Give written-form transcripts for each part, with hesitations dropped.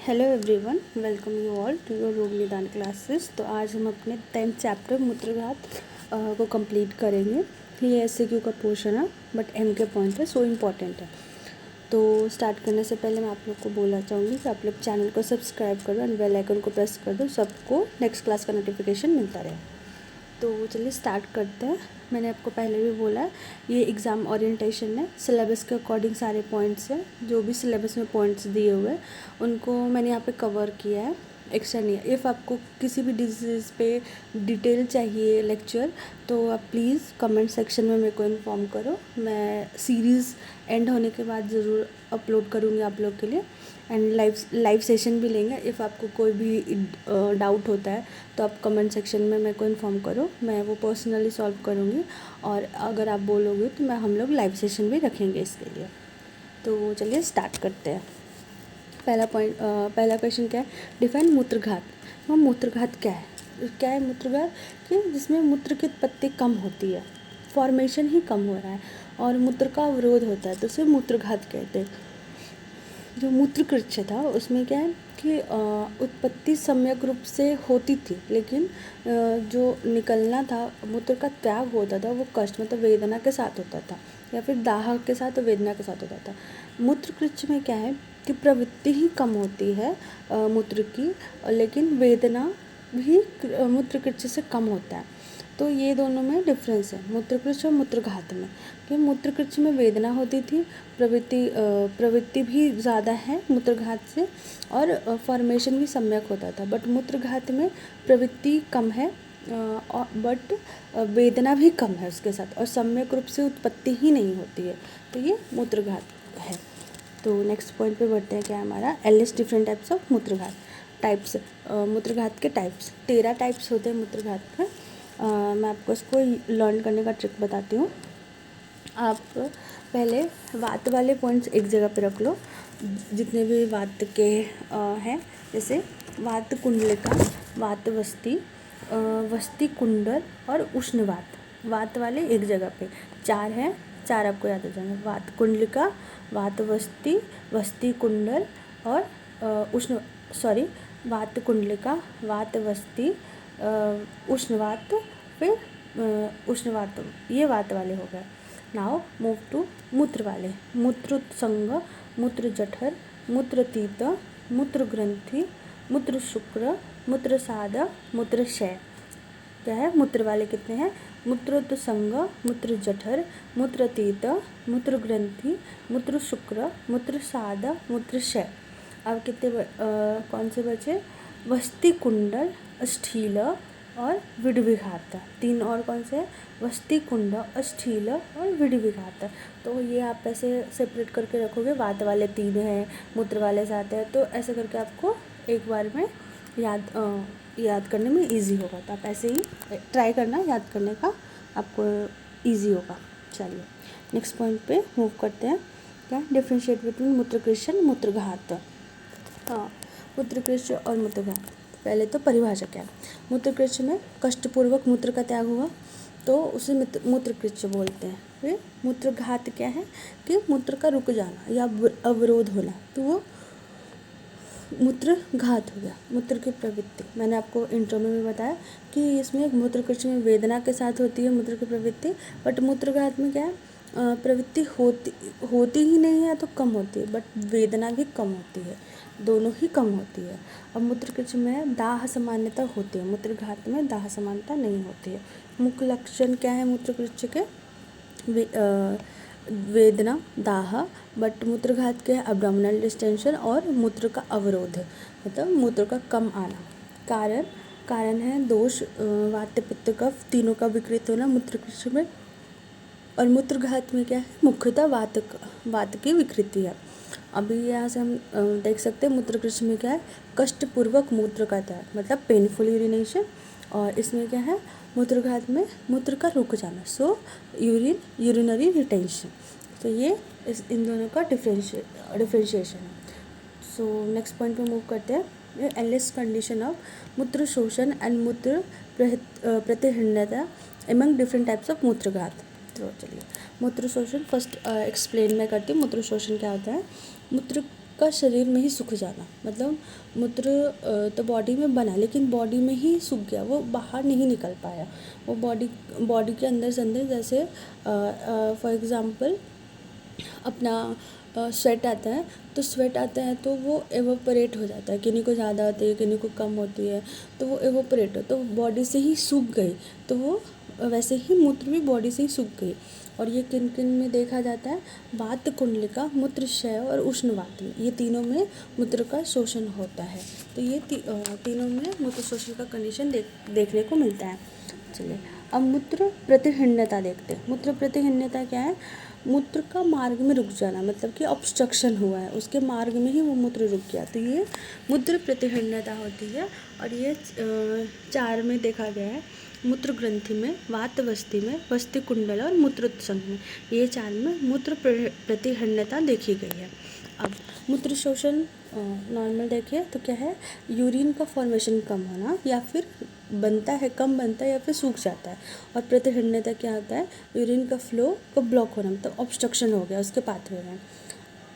Hello everyone, welcome you all to your रोग निदान classes. तो आज हम अपने 10th चैप्टर मूत्रघात को कंप्लीट करेंगे। ये एससीक्यू का पोर्शन है बट एम के पॉइंट है, सो इम्पॉर्टेंट है। तो स्टार्ट करने से पहले मैं आप लोग को बोलना चाहूँगी कि आप लोग चैनल को सब्सक्राइब करो एंड बेल आइकन को प्रेस कर दो, सबको नेक्स्ट क्लास का नोटिफिकेशन मिलता रहे। तो चलिए स्टार्ट करते हैं। मैंने आपको पहले भी बोला है, ये एग्ज़ाम ओरिएंटेशन है, सिलेबस के अकॉर्डिंग सारे पॉइंट्स हैं। जो भी सिलेबस में पॉइंट्स दिए हुए हैं उनको मैंने यहाँ पे कवर किया है, एक्स्ट्रा नहीं है। इफ़ आपको किसी भी डिजीज़ पे डिटेल चाहिए लेक्चर तो आप प्लीज़ कमेंट सेक्शन में मेरे को इन्फॉर्म करो। मैं सीरीज़ एंड होने के बाद ज़रूर अपलोड करूँगी आप लोग के लिए एंड लाइव सेशन भी लेंगे। इफ़ आपको कोई भी डाउट होता है तो आप कमेंट सेक्शन में मेरे को इन्फॉर्म करो, मैं वो पर्सनली सॉल्व करूँगी। और अगर आप बोलोगे तो हम लोग लाइव सेशन भी रखेंगे इसके लिए। तो चलिए स्टार्ट करते हैं। पहला क्वेश्चन क्या है, डिफाइन मूत्रघात। मूत्रघात क्या है मूत्रघात कि जिसमें मूत्र की उत्पत्ति कम होती है, फॉर्मेशन ही कम हो रहा है और मूत्र का अवरोध होता है, तो उसे मूत्रघात कहते हैं। जो मूत्रकृच्छ था उसमें क्या है कि उत्पत्ति सम्यक रूप से होती थी, लेकिन जो निकलना था, मूत्र का त्याग होता था, वो कष्ट मतलब वेदना के साथ होता था, या फिर दाह के साथ और वेदना के साथ होता था। मूत्रकृच्छ में क्या है कि प्रवृत्ति ही कम होती है मूत्र की, लेकिन वेदना भी मूत्रकृच्छ से कम होता है। तो ये दोनों में डिफरेंस है मूत्रकृच्छ और मूत्रघात में, कि मूत्रकृच्छ में वेदना होती थी, प्रवृत्ति भी ज़्यादा है मूत्रघात से, और फॉर्मेशन भी सम्यक होता था। बट मूत्रघात में प्रवृत्ति कम है बट वेदना भी कम है उसके साथ, और सम्यक रूप से उत्पत्ति ही नहीं होती है। तो ये मूत्रघात है। तो नेक्स्ट पॉइंट पे बढ़ते हैं, क्या है हमारा एलिस डिफरेंट टाइप्स ऑफ मूत्रघात। टाइप्स, मूत्रघात के टाइप्स 13 टाइप्स होते हैं मूत्रघात के। मैं आपको इसको लर्न करने का ट्रिक बताती हूँ। आप पहले वात वाले पॉइंट्स एक जगह पे रख लो, जितने भी वात के हैं, जैसे वात कुंडलिका, वात वस्ती, वस्ती कुंडल और उष्णवात। वात वाले एक जगह पे 4 हैं, 4 आपको याद हो जाएंगे। वात कुंडलिका, वात वस्ती, वस्ती कुंडल और वात कुंडलिका, वात वस्ती, उष्णवात, फिर उष्णवात, ये वात वाले हो गए। नाउ मूव टू मूत्र वाले। मूत्रोत्संग, मूत्र जठर, मूत्रतीत, मूत्र ग्रंथि, मूत्र शुक्र, मूत्र साद, मूत्र क्षय। क्या है मूत्र वाले कितने हैं, मूत्रोत्संग, मूत्र जठर, मूत्रतीत, मूत्र ग्रंथि, मूत्र शुक्र, मूत्र साद, मूत्र क्षय। अब कितने कौन से बचे, वस्ती कुंडल, अष्ठील और विडविघात। 3 और कौन से हैं, वस्ती कुंड, अष्ठील और विडविघात। तो ये आप ऐसे सेपरेट करके रखोगे, वात वाले 3 हैं, मूत्र वाले 7 हैं, तो ऐसे करके आपको एक बार में याद करने में इजी होगा। तो आप ऐसे ही ट्राई करना, याद करने का आपको इजी होगा। चलिए नेक्स्ट पॉइंट पे मूव करते हैं। क्या डिफरेंशिएट बिटवीन मूत्रकृच्छ एंड मूत्रघात। हाँ, मूत्रकृच्छ और मूत्रघात। पहले तो परिभाषा क्या है। मूत्रकृच्छ में कष्टपूर्वक मूत्र का त्याग हुआ तो उसे मूत्रकृच्छ बोलते हैं। फिर मूत्रघात क्या है कि मूत्र का रुक जाना या अवरोध होना, तो वो मूत्रघात हो गया। मूत्र की प्रवृत्ति मैंने आपको इंट्रो में भी बताया कि इसमें मूत्रकृच्छ में वेदना के साथ होती है मूत्र की प्रवृत्ति, बट मूत्रघात में क्या है, प्रवृत्ति होती ही नहीं है तो कम होती है, बट वेदना भी कम होती है, दोनों ही कम होती है। अब मूत्रकृच्छ में दाह समानता होती है, मूत्रघात में दाह समानता नहीं होती है। मुख्य लक्षण क्या है मूत्रकृच्छ के, वेदना, दाह, बट मूत्रघात के एब्डोमिनल डिस्टेंशन और मूत्र का अवरोध, मतलब मूत्र का कम आना। कारण है दोष, वात पित्त कफ तीनों का विकृत होना मूत्रकृच्छ में। और मूत्रघात में क्या है, मुख्यतः वात की विकृति है। अभी यहाँ से हम देख सकते हैं मूत्रकृच्छ में क्या है, कष्टपूर्वक मूत्र का त्याग मतलब पेनफुल यूरिनेशन, और इसमें क्या है मूत्रघात में मूत्र का रुक जाना, सो यूरिनरी रिटेंशन। तो ये इन दोनों का डिफ्रेंशिएशन है। सो नेक्स्ट पॉइंट पे मूव करते हैं, एलिस कंडीशन ऑफ मूत्र शोषण एंड मूत्र प्रतिहिंडता एमंग डिफरेंट टाइप्स ऑफ मूत्रघात। तो चलिए मूत्र शोषण फर्स्ट एक्सप्लेन मैं करती हूँ। मूत्र शोषण क्या होता है, का शरीर में ही सूख जाना, मतलब मूत्र तो बॉडी में बना लेकिन बॉडी में ही सूख गया, वो बाहर नहीं निकल पाया। वो बॉडी के अंदर से अंदर, जैसे फॉर एग्ज़ाम्पल अपना स्वेट आता है, तो स्वेट आता है तो वो एवोपरेट हो जाता है, किन्हीं को ज़्यादा होती है किन्हीं को कम होती है, तो वो एवोपरेट हो, तो बॉडी से ही सूख गई, तो वो वैसे ही मूत्र भी बॉडी से ही सूख गई। और ये किन किन में देखा जाता है? वात कुंडलिका, मूत्रशय और उष्णवात में, ये तीनों में मूत्र का शोषण होता है। तो ये तीनों में मूत्र शोषण का कंडीशन देखने को मिलता है। चलिए अब मूत्र प्रतिहिंडता देखते हैं। मूत्र प्रतिहिंडता क्या है? मूत्र का मार्ग में रुक जाना, मतलब कि ऑब्स्ट्रक्शन हुआ है, उसके मार्ग में ही वो मूत्र रुक गया, तो ये मूत्र प्रतिहिंडता होती है। और ये 4 में देखा गया है, मूत्र ग्रंथि में, वात वस्ति में, वस्ति कुंडल और मूत्रोत्संग में, ये 4 में मूत्र प्रतिहिंडता देखी गई है। अब मूत्र शोषण नॉर्मल देखिए तो क्या है? यूरिन का फॉर्मेशन कम होना, या फिर बनता है कम बनता है, या फिर सूख जाता है। और प्रतिहिंडता क्या होता है? यूरिन का फ्लो को ब्लॉक होना, मतलब ऑब्स्ट्रक्शन हो गया उसके पाथवे में।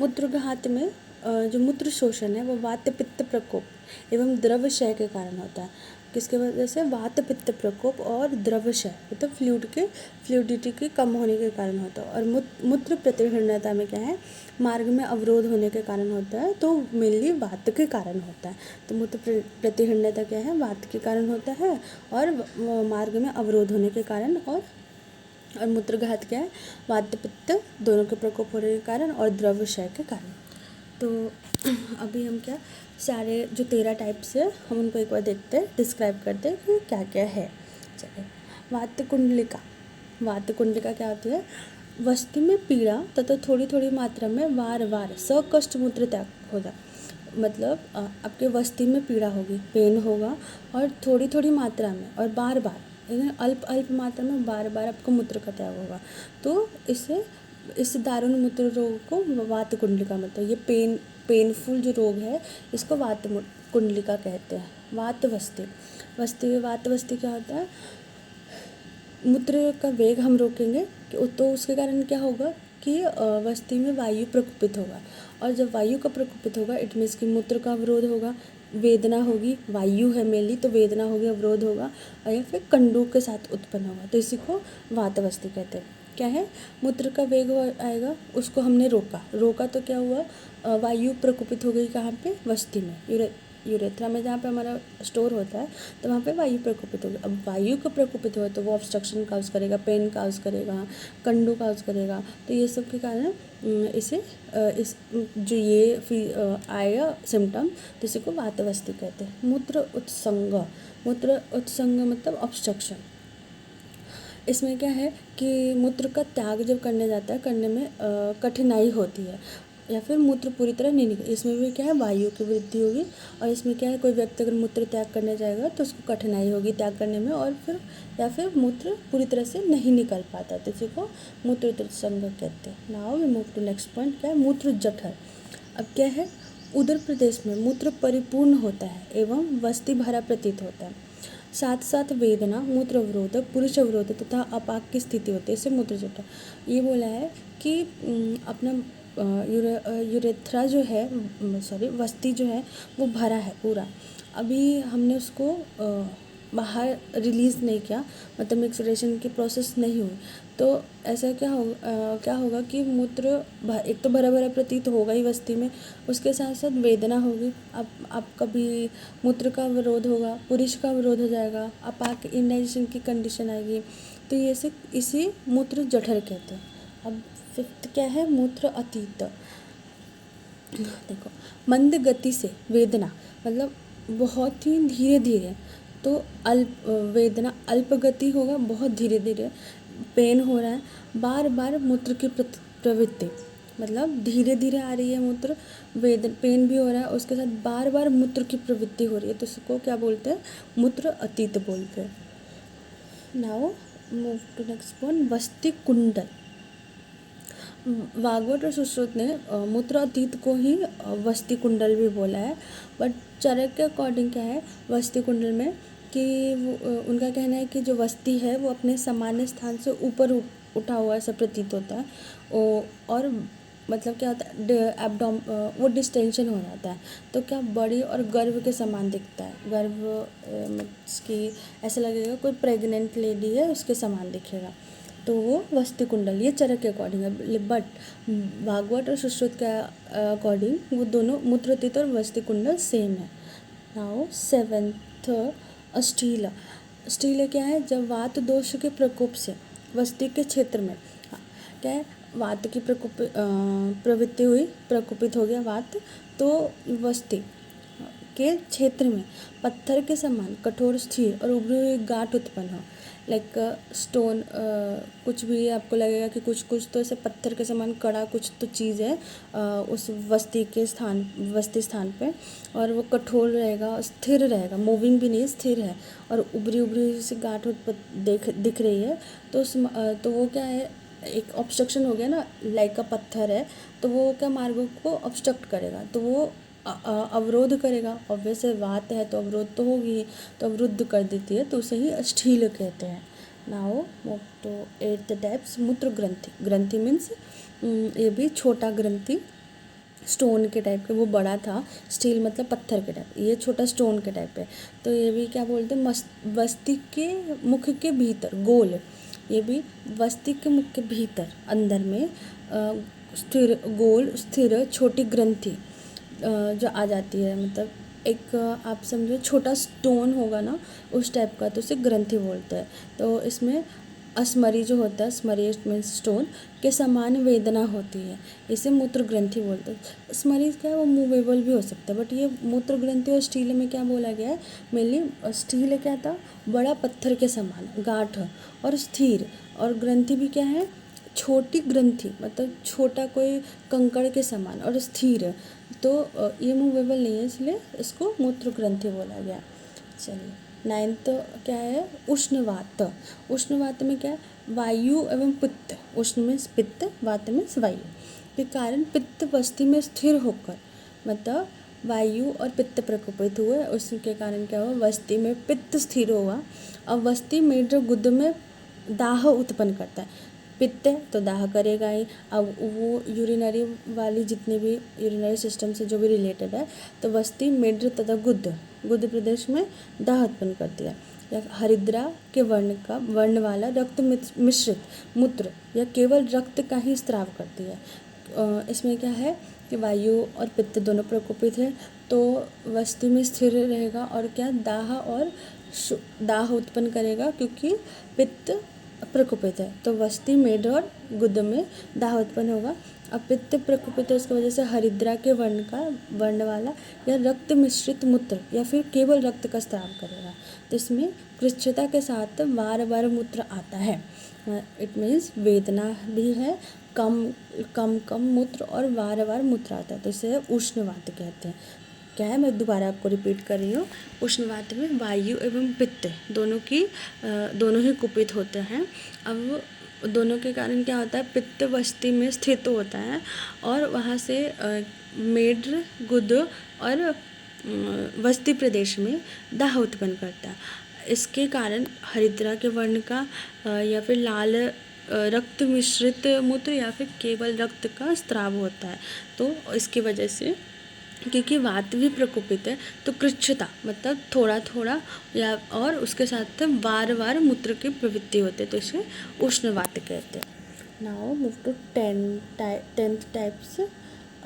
मूत्रघात में जो मूत्र शोषण है वो वात पित्त प्रकोप एवं द्रवक्षय के कारण होता है। किसके वजह से? वात पित्त प्रकोप और द्रवक्षय, मतलब फ्लूइडिटी के कम होने के कारण होता है। और मूत्र प्रतिहिंडता में क्या है? मार्ग में अवरोध होने के कारण होता है, तो मेनली वात के कारण होता है। तो मूत्र प्रतिहिंडता क्या है? वात के कारण होता है, और मार्ग में अवरोध होने के कारण। और मूत्रघात क्या है? वात पित्त दोनों के प्रकोप होने के कारण और द्रवक्षय के कारण। तो अभी हम क्या सारे जो 13 टाइप्स है हम उनको एक बार देखते हैं, डिस्क्राइब करते हैं कि क्या क्या है। चलिए, वात कुंडलिका क्या होती है? वस्ति में पीड़ा तथा थोड़ी थोड़ी मात्रा में वार वार सकष्ट मूत्र त्याग होगा, मतलब आपके वस्ति में पीड़ा होगी, पेन होगा, और थोड़ी थोड़ी मात्रा में और बार बार, यानी अल्प अल्प मात्रा में बार बार आपको मूत्र का त्याग होगा। तो इस दारुण मूत्र रोग को वात कुंडलिका, मतलब ये पेनफुल जो रोग है इसको वात कुंडलिका कहते हैं। वात वस्ति क्या होता है? मूत्र का वेग हम रोकेंगे तो उसके कारण क्या होगा कि वस्ति में वायु प्रकोपित होगा, और जब वायु का प्रकोपित होगा इट मीन्स कि मूत्र का अवरोध होगा, वेदना होगी, वायु है मेनली तो वेदना होगी, अवरोध होगा, और या फिर कंडू के साथ उत्पन्न होगा, तो इसी को वातवस्ति कहते हैं। क्या है? मूत्र का वेग आएगा, उसको हमने रोका तो क्या हुआ? वायु प्रकोपित हो गई, कहाँ पे? वस्ति में, यूरेथ्रा में जहाँ पे हमारा स्टोर होता है, तो वहाँ पे वायु प्रकोपित होगी। अब वायु का प्रकोपित हुआ तो वो ऑब्स्ट्रक्शन काउज करेगा, पेन काउज करेगा, कंडू काउज करेगा, तो ये सब के कारण इसे इस जो ये आएगा सिम्टम, तो इसी को वातवस्ति कहते हैं। मूत्र उत्संग मतलब ऑब्स्ट्रक्शन। इसमें क्या है कि मूत्र का त्याग जब करने में कठिनाई होती है, या फिर मूत्र पूरी तरह नहीं निकल, इसमें भी क्या है? वायु की वृद्धि होगी। और इसमें क्या है? कोई व्यक्ति अगर मूत्र त्याग करने जाएगा तो उसको कठिनाई होगी त्याग करने में, और फिर मूत्र पूरी तरह से नहीं निकल पाता, तो इसी को मूत्र उत्संग कहते हैं। Now we move to next point, क्या है? मूत्र जठर। अब क्या है? उदर प्रदेश में मूत्र परिपूर्ण होता है एवं वस्ति भरा प्रतीत होता है, साथ साथ वेदना, मूत्र अवरोध, पुरुष अवरोध तथा अपाक की स्थिति होती है, इसे मूत्र जठर। ये बोला है कि अपना यूरेथ्रा जो है, वस्ती जो है वो भरा है पूरा, अभी हमने उसको बाहर रिलीज़ नहीं किया, मतलब एक्सक्रीशन की प्रोसेस नहीं हुई, तो ऐसा क्या होगा कि मूत्र एक तो भरा भरा प्रतीत होगा ही वस्ती में, उसके साथ साथ वेदना होगी, आप कभी मूत्र का विरोध होगा, पुरुष का विरोध हो जाएगा, अपाक इंडाइजेशन की कंडीशन आएगी, तो ये इसी मूत्र जठर कहते हैं। अब 5th क्या है? मूत्र अतीत। देखो, मंद गति से वेदना, मतलब बहुत ही धीरे धीरे, तो वेदना अल्प गति होगा, बहुत धीरे धीरे पेन हो रहा है, बार बार मूत्र की प्रवृत्ति, मतलब धीरे धीरे आ रही है मूत्र, पेन भी हो रहा है, उसके साथ बार बार मूत्र की प्रवृत्ति हो रही है, तो उसको क्या बोलते हैं? मूत्र अतीत बोलते हैं। Now move to next point, वस्ति कुंडल। वाग्भट और सुश्रुत ने मूत्र अतीत को ही वस्ति कुंडल भी बोला है, बट चरक के अकॉर्डिंग क्या है वस्ति कुंडल में कि उनका कहना है कि जो वस्ति है वो अपने सामान्य स्थान से ऊपर उठा हुआ ऐसा प्रतीत होता है, और मतलब क्या होता है, एब्डोम वो डिस्टेंशन हो जाता है, तो क्या बड़ी और गर्भ के समान दिखता है। गर्भ की ऐसा लगेगा कोई प्रेग्नेंट लेडी है उसके समान दिखेगा, तो वो वस्ति कुंडल, ये चरक के अकॉर्डिंग है। बट भागवत और सुश्रुत के अकॉर्डिंग वो दोनों मूत्रतीत और वस्ति कुंडल सेम है। Now seventh, अस्टीला। अस्टीला क्या है, जब वात दोष के प्रकोप से वस्ति के क्षेत्र में, हाँ, क्या है, वात की प्रवृत्ति हुई, प्रकोपित हो गया वात, तो वस्ति के क्षेत्र में पत्थर के समान कठोर, स्थिर और उभरी हुई गांठ उत्पन्न हो। लाइक स्टोन, कुछ भी आपको लगेगा कि कुछ तो ऐसे पत्थर के समान कड़ा कुछ तो चीज़ है उस वस्ती स्थान पे, और वो कठोर रहेगा, स्थिर रहेगा, मूविंग भी नहीं, स्थिर है, और उभरी उभरी सी गांठ दिख रही है, तो तो वो क्या है, एक ऑब्स्ट्रक्शन हो गया ना, लाइक का पत्थर है, तो वो क्या मार्गों को ऑब्स्ट्रक्ट करेगा, तो वो अवरोध करेगा। ऑब्वियस है, वात है तो अवरोध तो होगी, तो अवरुद्ध कर देती है, तो उसे ही अस्ठील कहते हैं। Now move to 8th types, मूत्र ग्रंथि। ग्रंथि मीन्स ये भी छोटा ग्रंथि, स्टोन के टाइप के, वो बड़ा था, स्टील मतलब पत्थर के टाइप, ये छोटा स्टोन के टाइप है। तो ये भी क्या बोलते हैं, वस्ती के मुख के भीतर गोल, ये भी वस्ती के मुख के भीतर अंदर में स्थिर, गोल स्थिर छोटी ग्रंथि जो आ जाती है, मतलब एक आप समझो छोटा स्टोन होगा ना उस टाइप का, तो उसे ग्रंथि बोलते हैं। तो इसमें अस्मरी जो होता है, स्मरी मीन्स स्टोन के समान वेदना होती है, इसे मूत्र ग्रंथि बोलते हैं। स्मरी क्या है, वो मूवेबल भी हो सकता है, बट ये मूत्र ग्रंथि और स्टील में क्या बोला गया है, मेनली स्टील क्या था, बड़ा पत्थर के समान गांठ और स्थिर, और ग्रंथि भी क्या है, छोटी ग्रंथि, मतलब छोटा कोई कंकड़ के समान और स्थिर, तो ये मूवेबल नहीं है, इसलिए इसको मूत्र ग्रंथि बोला गया। चलिए 9th क्या है, उष्णवात। उष्णवात में क्या है, वायु एवं पित्त, उष्ण में पित्त, वात में वायु के कारण पित्त वस्ती में स्थिर होकर, मतलब वायु और पित्त प्रकोपित हुए, उसके कारण क्या हुआ, वस्ती में पित्त स्थिर हुआ। अब वस्ती मेढ्र गुद में दाह उत्पन्न करता है, पित्त है तो दाह करेगा ही। अब वो यूरिनरी वाली जितनी भी यूरिनरी सिस्टम से जो भी रिलेटेड है, तो वस्ती मेढ्र तथा गुद प्रदेश में दाह उत्पन्न करती है। या हरिद्रा के वर्ण वाला रक्त मिश्रित मूत्र या केवल रक्त का ही स्त्राव करती है। इसमें क्या है कि वायु और पित्त दोनों प्रकोपित है, तो वस्ती में स्थिर रहेगा, और क्या दाह उत्पन्न करेगा, क्योंकि पित्त प्रकोपित है, तो वस्ती मेढ और गुद में दाह उत्पन्न होगा। अब पित्त प्रकोपित है, इसकी वजह से हरिद्रा के वर्ण वाला या रक्त मिश्रित मूत्र या फिर केवल रक्त का स्त्राव करेगा, तो इसमें कृच्छ्रता के साथ बार बार मूत्र आता है। इट मीन्स वेदना भी है, कम मूत्र और बार बार मूत्र आता है, तो इसे उष्णवात कहते हैं। क्या है, मैं दोबारा आपको रिपीट कर रही हूँ, उष्णवात में वायु एवं पित्त दोनों ही कुपित होते हैं। अब दोनों के कारण क्या होता है, पित्त वस्ती में स्थित होता है, और वहाँ से मेढ्र गुद और वस्ती प्रदेश में दाह उत्पन्न करता है। इसके कारण हरिद्रा के वर्ण का या फिर लाल रक्त मिश्रित मूत्र या फिर केवल रक्त का स्त्राव होता है। तो इसकी वजह से, क्योंकि वात भी प्रकोपित है, तो कृच्छ्रता मतलब थोड़ा थोड़ा या और उसके साथ बार बार मूत्र की प्रवृत्ति होती है, तो इसे उष्णवात कहते हैं। Now move to 10th types.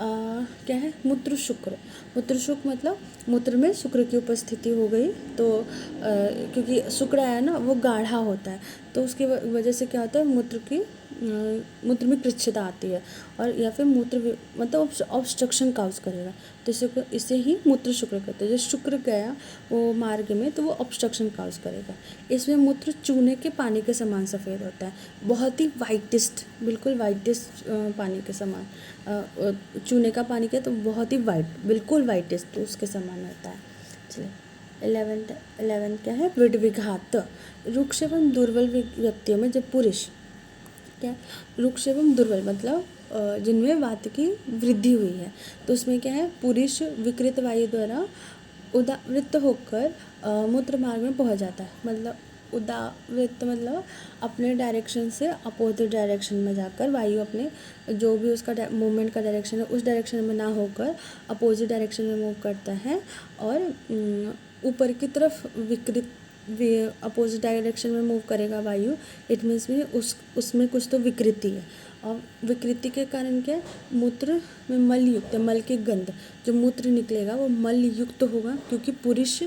क्या है, मूत्र शुक्र। मूत्र शुक्र मतलब मूत्र में शुक्र की उपस्थिति हो गई, तो क्योंकि शुक्र है ना, वो गाढ़ा होता है, तो उसकी वजह से क्या होता है, मूत्र में कृच्छ्रता आती है, और या फिर मूत्र मतलब ऑब्स्ट्रक्शन काउज करेगा, तो इसे ही मूत्र शुक्र कहते हैं। जब शुक्र गया वो मार्ग में, तो वो ऑब्स्ट्रक्शन काउज करेगा। इसमें मूत्र चूने के पानी के समान सफ़ेद होता है, बहुत ही वाइटेस्ट, बिल्कुल वाइटेस्ट पानी के समान। चूने का पानी क्या, तो बहुत ही वाइट, बिल्कुल वाइटेस्ट, तो उसके समान होता है। चलिए 11 क्या है, विघात। रुक्ष एवं दुर्बल व्यक्तियों में जब पुरुष, क्या, रुक्ष एवं दुर्बल मतलब जिनमें वात की वृद्धि हुई है, तो उसमें क्या है, पुरुष विकृत वायु द्वारा उदावृत होकर मूत्र मार्ग में पहुंच जाता है, मतलब उदावृत्त मतलब अपने डायरेक्शन से अपोजिट डायरेक्शन में जाकर वायु अपने जो भी उसका मूवमेंट का डायरेक्शन है उस डायरेक्शन में ना होकर अपोजिट डायरेक्शन में मूव करता है और ऊपर की तरफ विकृत अपोजिट डायरेक्शन में मूव करेगा वायु। इट मीन्स में उसमें कुछ तो विकृति है और विकृति के कारण क्या मूत्र में मल युक्त है, मल की गंध जो मूत्र निकलेगा वो मल युक्त होगा क्योंकि पुरुष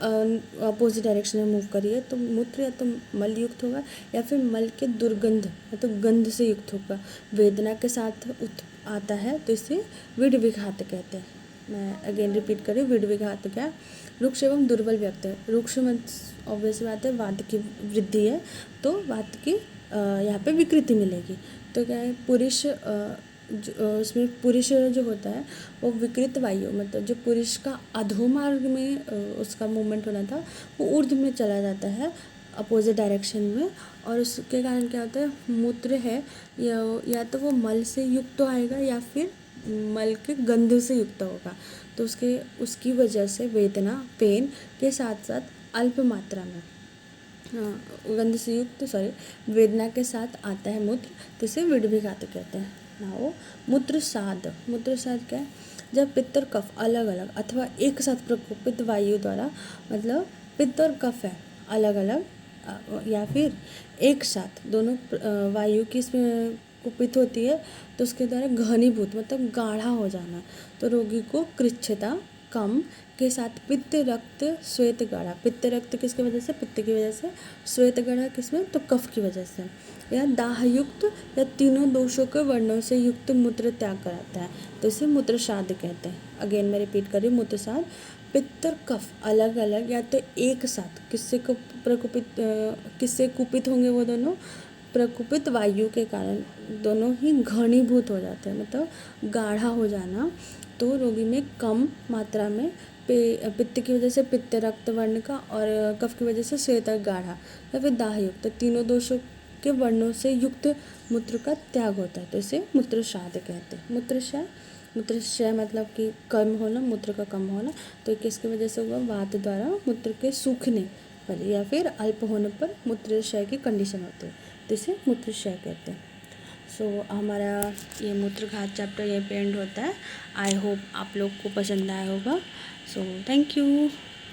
अपोजिट डायरेक्शन में मूव करिए तो मूत्र या तो मल युक्त होगा या फिर मल के दुर्गंध या तो गंध से युक्त होगा। वेदना के साथ आता है तो इसे विडविघात कहते हैं। मैं अगेन रिपीट करी, विडविघात क्या रुक्ष एवं दुर्बल व्यक्ति है। रुक्ष ऑब्वियस बात है वात की वृद्धि है तो वात की यहाँ पे विकृति मिलेगी। तो क्या है पुरुष उसमें पुरुष जो होता है वो विकृत वायु मतलब जो पुरुष का अधोमार्ग में उसका मूवमेंट होना था वो ऊर्ध्व में चला जाता है अपोजिट डायरेक्शन में और उसके कारण क्या होता है मूत्र है या तो वो मल से युक्त तो आएगा या फिर मल के गंध से युक्त होगा। तो उसकी वजह से वेदना पेन के साथ साथ अल्प मात्रा में गंध से युक्त वेदना के साथ आता है मूत्र तो इसे विडविघात कहते हैं। नाउ मूत्रसाद क्या है जब पित्त और कफ अलग अलग अथवा एक साथ प्रकोपित वायु द्वारा मतलब पित्त और कफ है अलग अलग या फिर एक साथ दोनों वायु की इसमें कुपित होती है तो उसके द्वारा घनीभूत मतलब गाढ़ा हो जाना। तो रोगी को कृच्छता कम के साथ पित्त रक्त श्वेत गाढ़ा, पित्त रक्त किसकी वजह से पित्त की वजह से, श्वेत गाढ़ा किसमें तो कफ की वजह से, या दाहयुक्त या तीनों दोषों के वर्णों से युक्त मूत्र त्याग कराता है तो इसे मूत्रसाद कहते हैं। अगेन मैं रिपीट कर रही हूँ मूत्रसाद पित्त और कफ अलग अलग या तो एक साथ किससे कुपित होंगे वो दोनों प्रकुपित वायु के कारण दोनों ही घनीभूत हो जाते हैं मतलब गाढ़ा हो जाना। तो रोगी में कम मात्रा में पित्त की वजह से पित्त रक्त वर्ण का और कफ की वजह से श्वेत गाढ़ा या फिर दाहयुक्त तीनों दोषों के वर्णों से युक्त मूत्र का त्याग होता है तो इसे मूत्रसाद कहते हैं। मूत्रशय मतलब कि कम होना मूत्र का कम होना तो किसकी वजह से हुआ वात द्वारा मूत्र के सूखने पर या फिर अल्प होने पर मूत्रशय की कंडीशन होती है तो इसे मूत्रशय कहते हैं। सो हमारा ये मूत्रघात चैप्टर यहीं पे एंड होता है। आई होप आप लोग को पसंद आया होगा। So thank you.